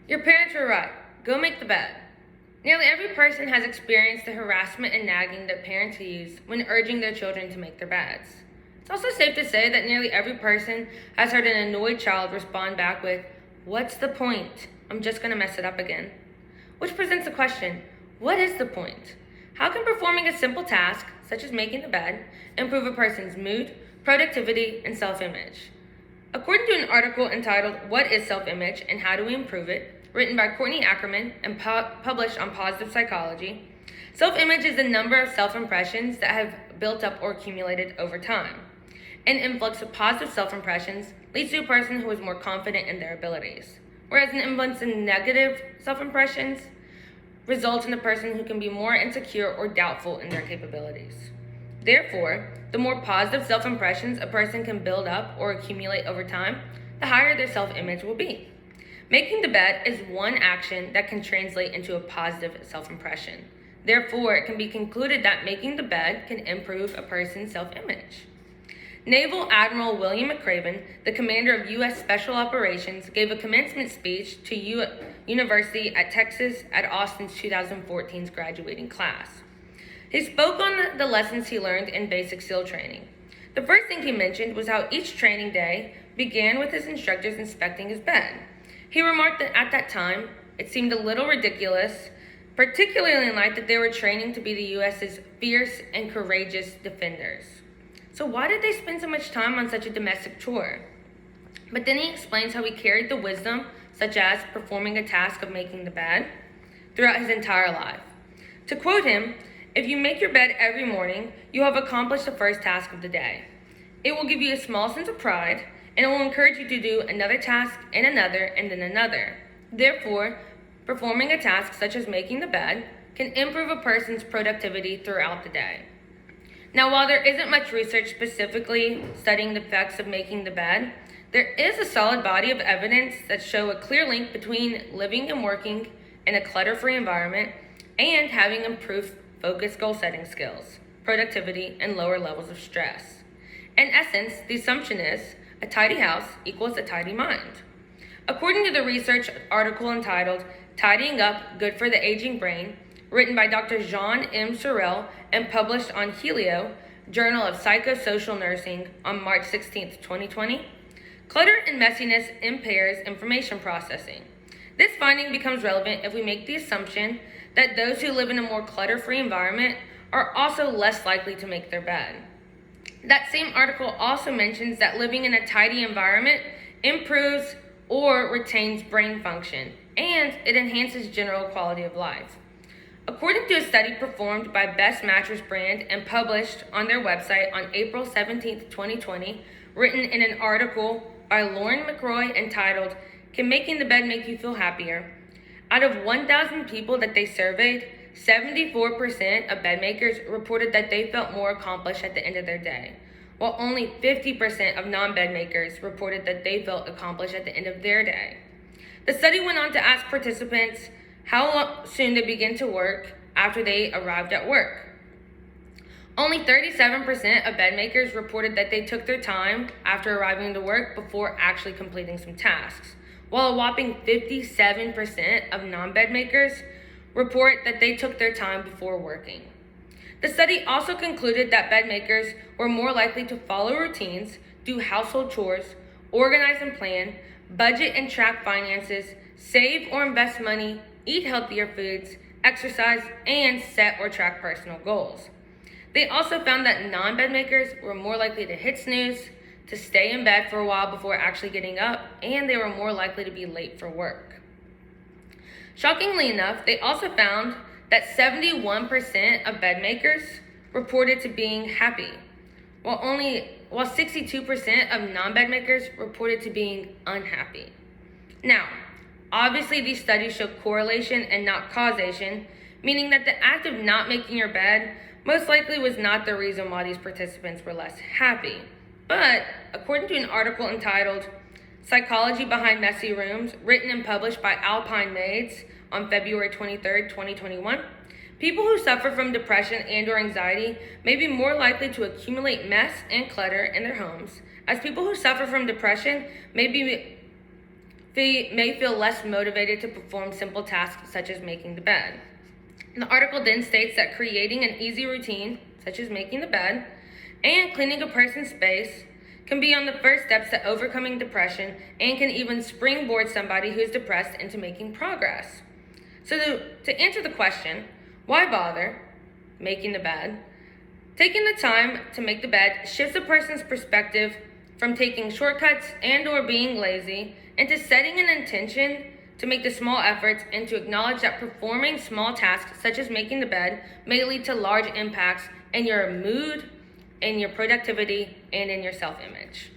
Your parents were right. Go make the bed. Nearly every person has experienced the harassment and nagging that parents use when urging their children to make their beds. It's also safe to say that nearly every person has heard an annoyed child respond back with, "What's the point? I'm just going to mess it up again." Which presents the question, what is the point? How can performing a simple task, such as making the bed, improve a person's mood, productivity, and self-image? According to an article entitled, "What is Self-Image and How Do We Improve It?" written by Courtney Ackerman and published on Positive Psychology, self-image is the number of self-impressions that have built up or accumulated over time. An influx of positive self-impressions leads to a person who is more confident in their abilities, whereas an influx in negative self-impressions results in a person who can be more insecure or doubtful in their capabilities. Therefore, the more positive self-impressions a person can build up or accumulate over time, the higher their self-image will be. Making the bed is one action that can translate into a positive self-impression. Therefore, it can be concluded that making the bed can improve a person's self-image. Naval Admiral William McRaven, the commander of U.S. Special Operations, gave a commencement speech to University at Texas at Austin's 2014's graduating class. He spoke on the lessons he learned in basic SEAL training. The first thing he mentioned was how each training day began with his instructors inspecting his bed. He remarked that at that time, it seemed a little ridiculous, particularly in light that they were training to be the U.S.'s fierce and courageous defenders. So why did they spend so much time on such a domestic chore? But then he explains how he carried the wisdom, such as performing a task of making the bed, throughout his entire life. To quote him, "If you make your bed every morning, you have accomplished the first task of the day. It will give you a small sense of pride, and it will encourage you to do another task and then another. Therefore, performing a task such as making the bed can improve a person's productivity throughout the day." Now, while there isn't much research specifically studying the effects of making the bed, there is a solid body of evidence that show a clear link between living and working in a clutter-free environment and having improved focused goal-setting skills, productivity, and lower levels of stress. In essence, the assumption is a tidy house equals a tidy mind. According to the research article entitled "Tidying Up, Good for the Aging Brain," written by Dr. Jean M. Sorrell and published on Helio, Journal of Psychosocial Nursing on March 16, 2020, clutter and messiness impairs information processing. This finding becomes relevant if we make the assumption that those who live in a more clutter-free environment are also less likely to make their bed. That same article also mentions that living in a tidy environment improves or retains brain function, and it enhances general quality of life. According to a study performed by Best Mattress Brand and published on their website on April 17, 2020, written in an article by Lauren McRoy entitled, "Can Making the Bed Make You Feel Happier?" Out of 1,000 people that they surveyed, 74% of bedmakers reported that they felt more accomplished at the end of their day, while only 50% of non-bedmakers reported that they felt accomplished at the end of their day. The study went on to ask participants how soon they began to work after they arrived at work. Only 37% of bedmakers reported that they took their time after arriving to work before actually completing some tasks, while a whopping 57% of non-bedmakers report that they took their time before working. The study also concluded that bedmakers were more likely to follow routines, do household chores, organize and plan, budget and track finances, save or invest money, eat healthier foods, exercise, and set or track personal goals. They also found that non-bedmakers were more likely to hit snooze, to stay in bed for a while before actually getting up, and they were more likely to be late for work. Shockingly enough, they also found that 71% of bedmakers reported to being happy, while 62% of non-bedmakers reported to being unhappy. Now, obviously these studies show correlation and not causation, meaning that the act of not making your bed most likely was not the reason why these participants were less happy. But according to an article entitled "Psychology Behind Messy Rooms," written and published by Alpine Maids on February 23, 2021, people who suffer from depression and/or anxiety may be more likely to accumulate mess and clutter in their homes, as people who suffer from depression may be may feel less motivated to perform simple tasks such as making the bed. The article then states that creating an easy routine, such as making the bed, and cleaning a person's space can be on the first steps to overcoming depression and can even springboard somebody who's depressed into making progress. So to answer the question, why bother making the bed? Taking the time to make the bed shifts a person's perspective from taking shortcuts and or being lazy into setting an intention to make the small efforts and to acknowledge that performing small tasks such as making the bed may lead to large impacts in your mood, in your productivity, and in your self-image.